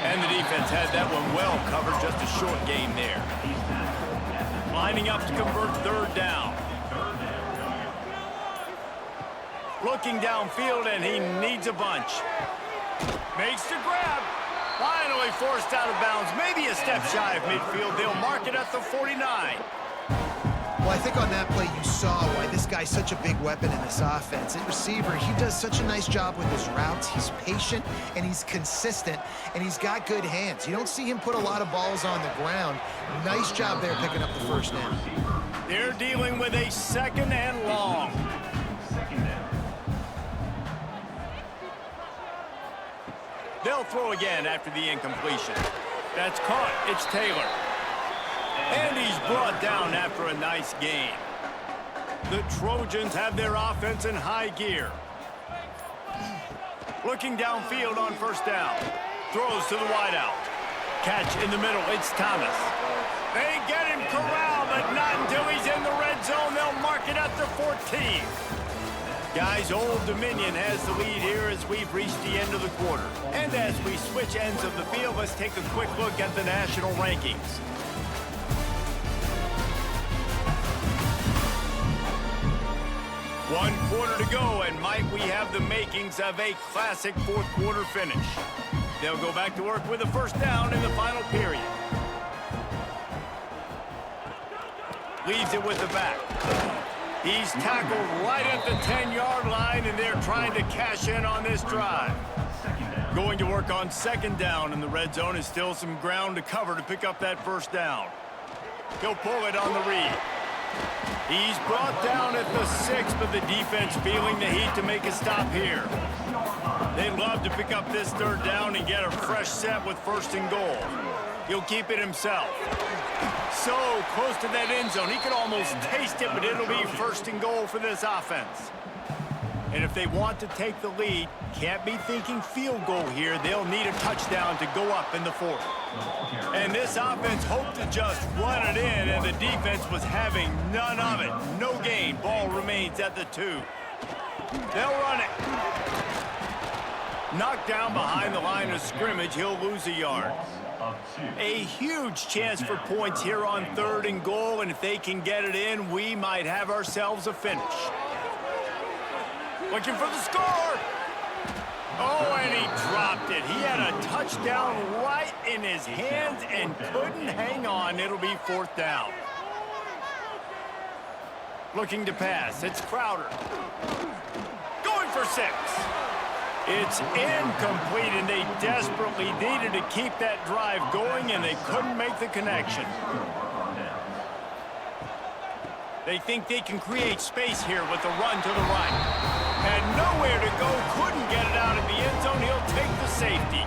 And the defense had that one well covered. Just a short gain there. Lining up to convert 3rd down. Looking downfield, and he needs a bunch. Makes the grab. Finally forced out of bounds, maybe a step shy of midfield. They'll mark it at the 49. Well, I think on that play you saw why this guy's such a big weapon in this offense. At receiver, he does such a nice job with his routes. He's patient, and he's consistent, and he's got good hands. You don't see him put a lot of balls on the ground. Nice job there picking up the first down. They're dealing with a 2nd and long. They'll throw again after the incompletion. That's caught. It's Taylor. And he's brought down after a nice gain. The Trojans have their offense in high gear. Looking downfield on 1st down. Throws to the wideout. Catch in the middle. It's Thomas. They get him corralled, but not until he's in the red zone. They'll mark it at the 14. Guys, Old Dominion has the lead here as we've reached the end of the quarter. And as we switch ends of the field, let's take a quick look at the national rankings. One quarter to go, and might we have the makings of a classic 4th quarter finish. They'll go back to work with a 1st down in the final period. Leaves it with the back. He's tackled right at the 10-yard line, and they're trying to cash in on this drive. Going to work on 2nd down in the red zone. Is still some ground to cover to pick up that 1st down. He'll pull it on the read. He's brought down at the 6, but the defense feeling the heat to make a stop here. They'd love to pick up this 3rd down and get a fresh set with 1st and goal. He'll keep it himself. So close to that end zone. He could almost taste it, but it'll be 1st and goal for this offense. And if they want to take the lead, can't be thinking field goal here. They'll need a touchdown to go up in the fourth. And this offense hoped to just run it in, and the defense was having none of it. No gain. Ball remains at the 2. They'll run it. Knocked down behind the line of scrimmage. He'll lose a yard. A huge chance for points here on 3rd and goal, and if they can get it in, we might have ourselves a finish. Looking for the score. Oh, and he dropped it. He had a touchdown right in his hands and couldn't hang on. It'll be 4th down. Looking to pass. It's Crowder. Going for 6. It's incomplete, and they desperately needed to keep that drive going, and they couldn't make the connection. They think they can create space here with a run to the right. Had nowhere to go, couldn't get it out of the end zone. He'll take the safety.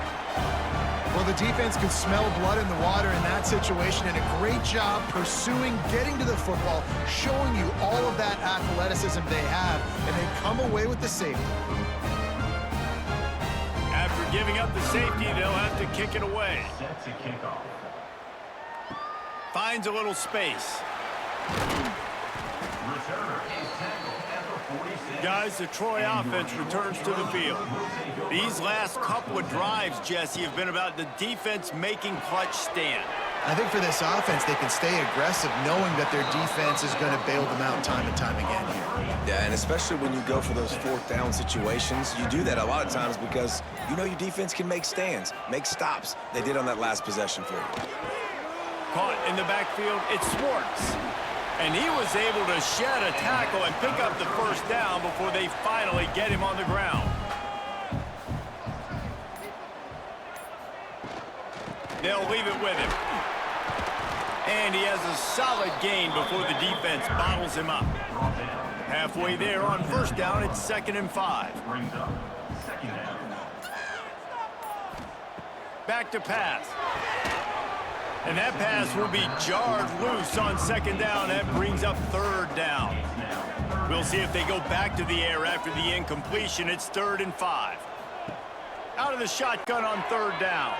Well, the defense could smell blood in the water in that situation, and a great job pursuing, getting to the football, showing you all of that athleticism they have, and they come away with the safety. After giving up the safety, they'll have to kick it away. Set to kickoff. Finds a little space. Returner is tackled at the 46. Guys, the Troy offense returns to the field. These last couple of drives, Jesse, have been about the defense making clutch stand. I think for this offense, they can stay aggressive knowing that their defense is going to bail them out time and time again here. Yeah, and especially when you go for those 4th down situations, you do that a lot of times because you know your defense can make stands, make stops. They did on that last possession for you. Caught in the backfield, it's Swartz. And he was able to shed a tackle and pick up the 1st down before they finally get him on the ground. They'll leave it with him. And he has a solid gain before the defense bottles him up. Halfway there on 1st down, it's 2nd and 5. Brings up 2nd down. Back to pass. And that pass will be jarred loose on 2nd down. That brings up 3rd down. We'll see if they go back to the air after the incompletion. It's 3rd and 5. Out of the shotgun on 3rd down.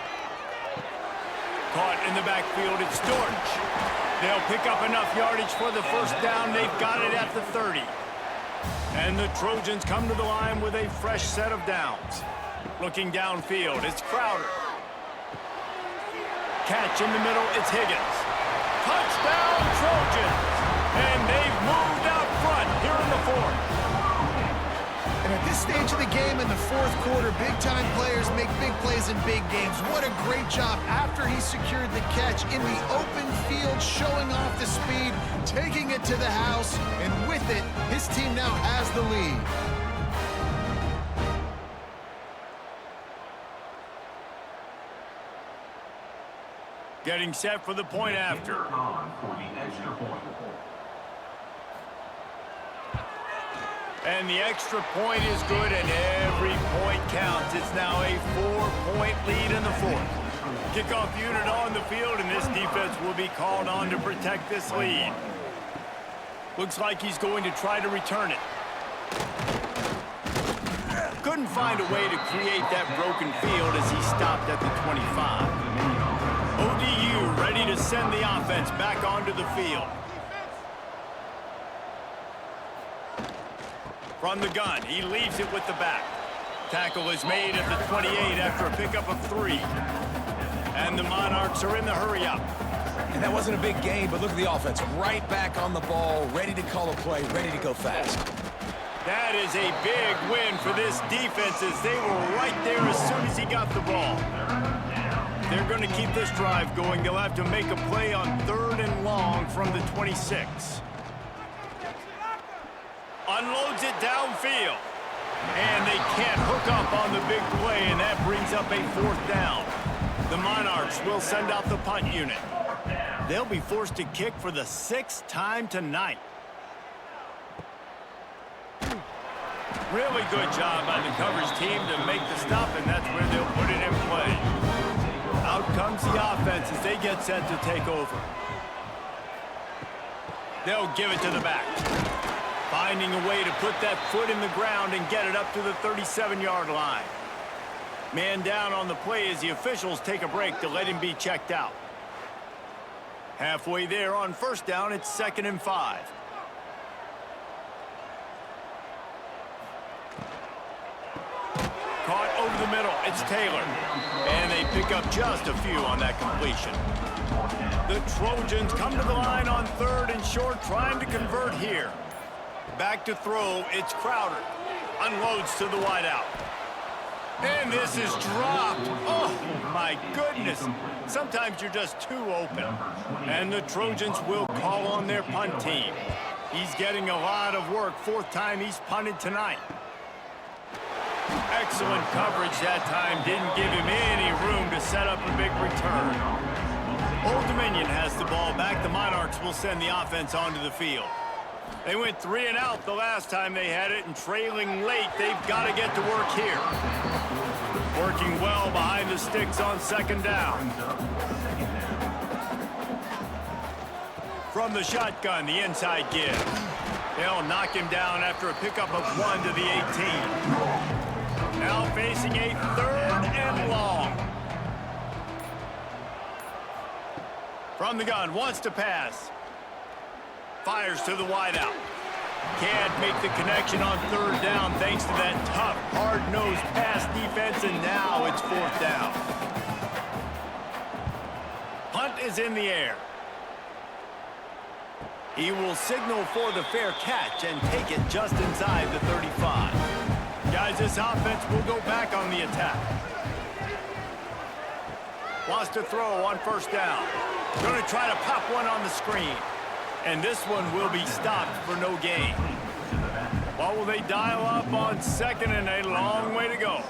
Caught in the backfield, it's Storch. They'll pick up enough yardage for the 1st down. They've got it at the 30. And the Trojans come to the line with a fresh set of downs. Looking downfield, it's Crowder. Catch in the middle, it's Higgins. Touchdown, Trojans! And they've moved out front here in the 4th. And at this stage of the game in the 4th quarter, big-time players make big plays in big games. What a great job after he secured the catch in the open field, showing off the speed, taking it to the house, and with it, his team now has the lead. Getting set for the point after. On for the extra point. And the extra point is good, and every point counts. It's now a 4-point lead in the 4th. Kickoff unit on the field, and this defense will be called on to protect this lead. Looks like he's going to try to return it. Couldn't find a way to create that broken field as he stopped at the 25. ODU ready to send the offense back onto the field. From the gun, he leaves it with the back. Tackle is made at the 28 after a pickup of 3. And the Monarchs are in the hurry-up. And that wasn't a big gain, but look at the offense. Right back on the ball, ready to call a play, ready to go fast. That is a big win for this defense as they were right there as soon as he got the ball. They're going to keep this drive going. They'll have to make a play on 3rd and long from the 26. Unloads it downfield. And they can't hook up on the big play, and that brings up a 4th down. The Monarchs will send out the punt unit. They'll be forced to kick for the 6th time tonight. Really good job by the coverage team to make the stop, and that's where they'll put it in play. Out comes the offense as they get set to take over. They'll give it to the back. Finding a way to put that foot in the ground and get it up to the 37-yard line. Man down on the play as the officials take a break to let him be checked out. Halfway there on first down, it's 2nd and 5. Caught over the middle, it's Taylor. And they pick up just a few on that completion. The Trojans come to the line on 3rd and short, trying to convert here. Back to throw, it's Crowder. Unloads to the wideout. And this is dropped. Oh, my goodness. Sometimes you're just too open. And the Trojans will call on their punt team. He's getting a lot of work. 4th time he's punted tonight. Excellent coverage that time. Didn't give him any room to set up a big return. Old Dominion has the ball back. The Monarchs will send the offense onto the field. They went 3 and out the last time they had it, and trailing late, they've got to get to work here. Working well behind the sticks on 2nd down. From the shotgun, the inside give. They'll knock him down after a pickup of 1 to the 18. Now facing a 3rd and long. From the gun, wants to pass. Fires to the wideout. Can't make the connection on 3rd down thanks to that tough, hard-nosed pass defense, and now it's 4th down. Punt is in the air. He will signal for the fair catch and take it just inside the 35. Guys, this offense will go back on the attack. Wants to throw on 1st down. Going to try to pop one on the screen. And this one will be stopped for no gain. What will they dial up on 2nd and a long way to go?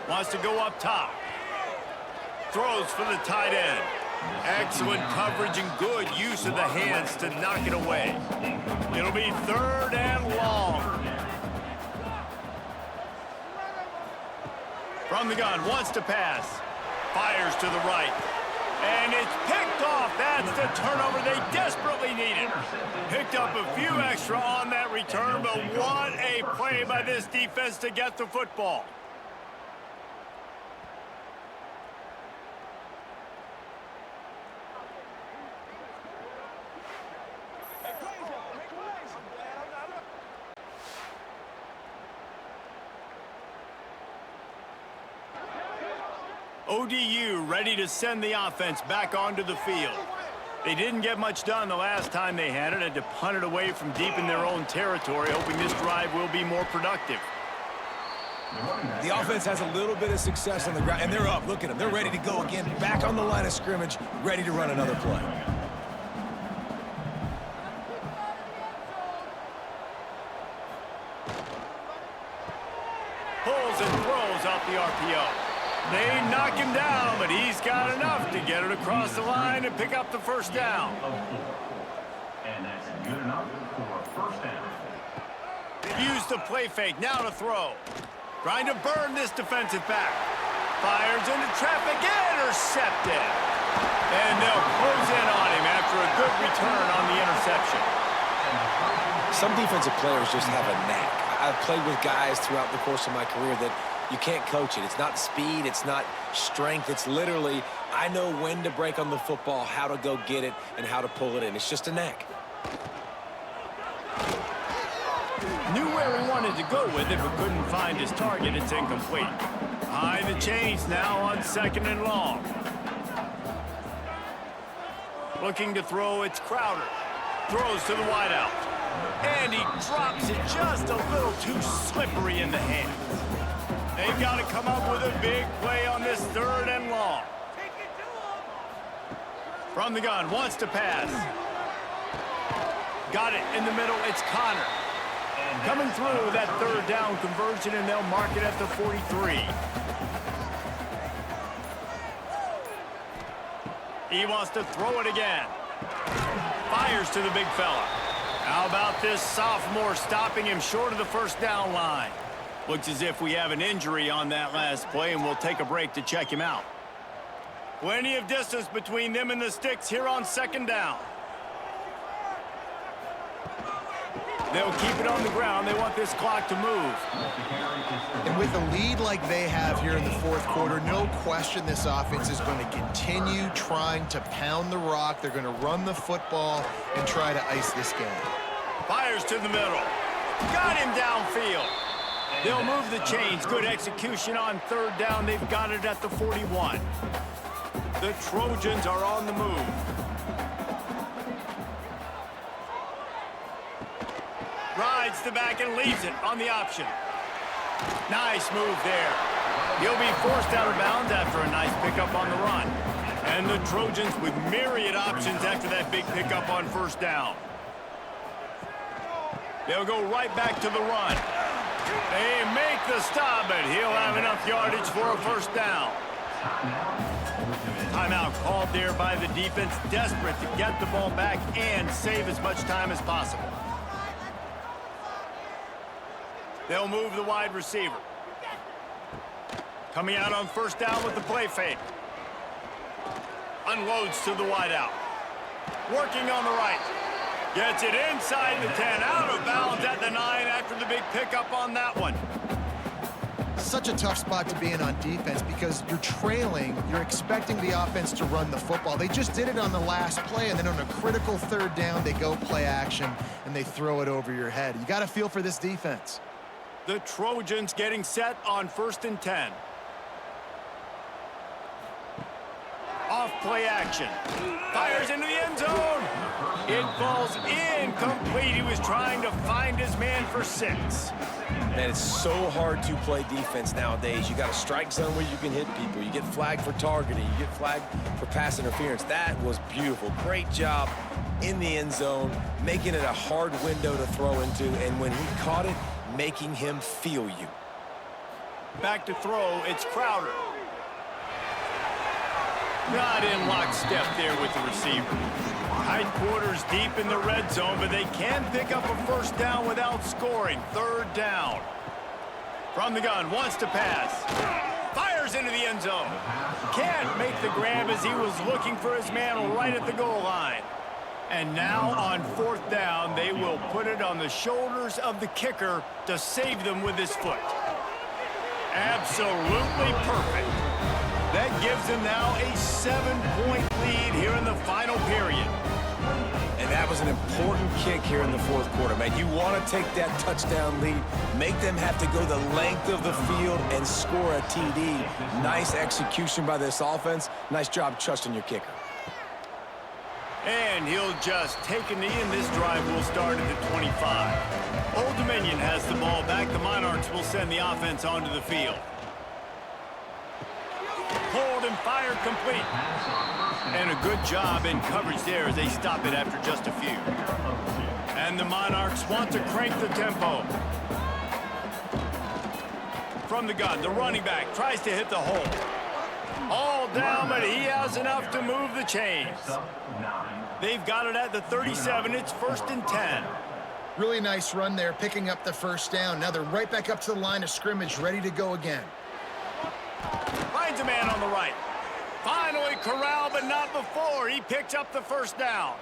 Wants to go up top. Throws for the tight end. Excellent coverage and good use of the hands to knock it away. It'll be 3rd and long. From the gun, wants to pass. Fires to the right. And it's picked off. That's the turnover they desperately needed. Picked up a few extra on that return, but what a play by this defense to get the football. ODU ready to send the offense back onto the field. They didn't get much done the last time they had it. Had to punt it away from deep in their own territory, hoping this drive will be more productive. The offense has a little bit of success on the ground, and they're up. Look at them. They're ready to go again, back on the line of scrimmage, ready to run another play. Pulls and throws off the RPO. They knock him down, but he's got enough to get it across the line and pick up the 1st down. And that's good enough for a 1st down. Use the play fake, now to throw. Trying to burn this defensive back. Fires into traffic, intercepted. And they'll close in on him after a good return on the interception. Some defensive players just have a knack. I've played with guys throughout the course of my career that you can't coach it. It's not speed, it's not strength. It's literally, I know when to break on the football, how to go get it, and how to pull it in. It's just a knack. Knew where he wanted to go with it, but couldn't find his target. It's incomplete. High the chains now on 2nd and long. Looking to throw, it's Crowder. Throws to the wideout. And he drops it just a little too slippery in the hand. They've got to come up with a big play on this 3rd and long. From the gun, wants to pass. Got it in the middle, it's Connor. Coming through with that 3rd down conversion, and they'll mark it at the 43. He wants to throw it again. Fires to the big fella. How about this sophomore stopping him short of the 1st down line? Looks as if we have an injury on that last play, and we'll take a break to check him out. Plenty of distance between them and the sticks here on 2nd down. They'll keep it on the ground. They want this clock to move. And with a lead like they have here in the fourth quarter, no question this offense is going to continue trying to pound the rock. They're going to run the football and try to ice this game. Fires to the middle. Got him downfield. They'll move the chains. Good execution on third down. They've got it at the 41. The Trojans are on the move. Rides the back and leaves it on the option. Nice move there. He'll be forced out of bounds after a nice pickup on the run. And the Trojans with myriad options after that big pickup on first down. They'll go right back to the run. They make the stop, but he'll have enough yardage for a first down. Timeout called there by the defense, desperate to get the ball back and save as much time as possible. They'll move the wide receiver. Coming out on first down with the play fake. Unloads to the wideout. Working on the right. Gets it inside the 10, out of bounds at the 9 after the big pickup on that one. Such a tough spot to be in on defense because you're trailing, you're expecting the offense to run the football. They just did it on the last play, and then on a critical third down, they go play action, and they throw it over your head. You got to feel for this defense. The Trojans getting set on 1st and 10. Off play action. Fires into the end zone. It falls incomplete. He was trying to find his man for 6. Man, it's so hard to play defense nowadays. You got a strike zone where you can hit people. You get flagged for targeting. You get flagged for pass interference. That was beautiful. Great job in the end zone, making it a hard window to throw into. And when he caught it, making him feel you. Back to throw, it's Crowder. Not in lockstep there with the receiver. Tight quarters deep in the red zone, but they can pick up a first down without scoring. Third down. From the gun, wants to pass. Fires into the end zone. Can't make the grab as he was looking for his man right at the goal line. And now on 4th down, they will put it on the shoulders of the kicker to save them with his foot. Absolutely perfect. That gives them now a 7-point lead here in the final period. And that was an important kick here in the fourth quarter, man. You want to take that touchdown lead, make them have to go the length of the field and score a TD. Nice execution by this offense. Nice job trusting your kicker. And he'll just take a knee, and this drive will start at the 25. Old Dominion has the ball back. The Monarchs will send the offense onto the field. Hold and fire complete. And a good job in coverage there as they stop it after just a few. And the Monarchs want to crank the tempo. From the gun, the running back tries to hit the hole. All down, but he has enough to move the chains. They've got it at the 37. It's 1st and 10. Really nice run there, picking up the first down. Now they're right back up to the line of scrimmage, ready to go again. Finds a man on the right. Finally corralled, but not before. He picks up the first down.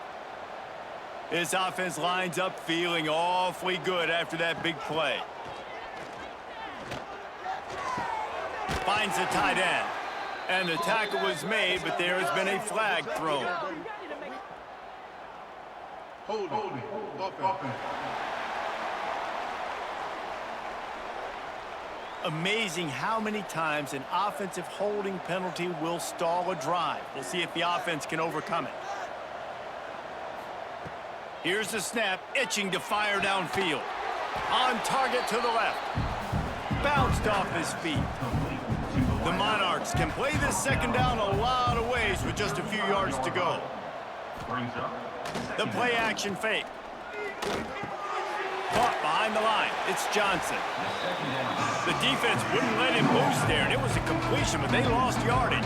This offense lines up feeling awfully good after that big play. Finds the tight end. And the tackle was made, but there has been a flag thrown. Holding. Offense. Amazing how many times an offensive holding penalty will stall a drive. We'll see if the offense can overcome it. Here's the snap, itching to fire downfield. On target to the left. Bounced off his feet. The Monarchs can play this second down a lot of ways with just a few yards to go. The play action fake. Caught behind the line. It's Johnson. The defense wouldn't let him loose there, and it was a completion, but they lost yardage.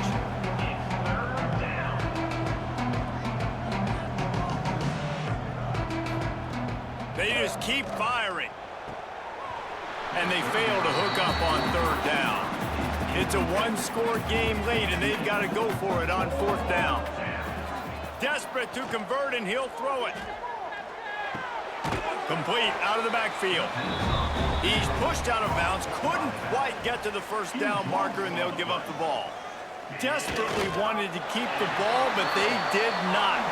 They just keep firing. And they fail to hook up on 3rd down. It's a one-score game late, and they've got to go for it on 4th down. Desperate to convert, and he'll throw it. Complete out of the backfield. He's pushed out of bounds, couldn't quite get to the first down marker, and they'll give up the ball. Desperately wanted to keep the ball, but they did not.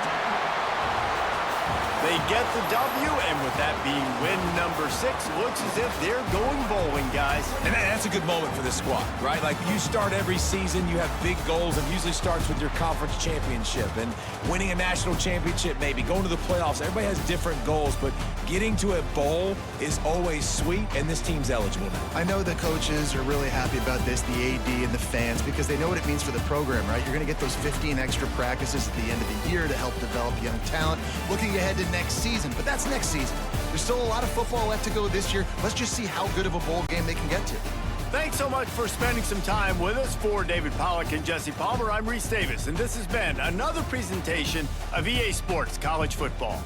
They get the W, and with that being win number 6, looks as if they're going bowling, guys. And that's a good moment for this squad, right? Like, you start every season, you have big goals, and usually starts with your conference championship and winning a national championship, maybe going to the playoffs. Everybody has different goals, but getting to a bowl is always sweet, and this team's eligible now. I know the coaches are really happy about this, the AD and the fans, because they know what it means for the program, right? You're going to get those 15 extra practices at the end of the year to help develop young talent. Looking ahead to next season, but that's next season. There's still a lot of football left to go this year. Let's just see how good of a bowl game they can get to. Thanks so much for spending some time with us. For David Pollack and Jesse Palmer, I'm Reese Davis, and this has been another presentation of EA Sports College Football.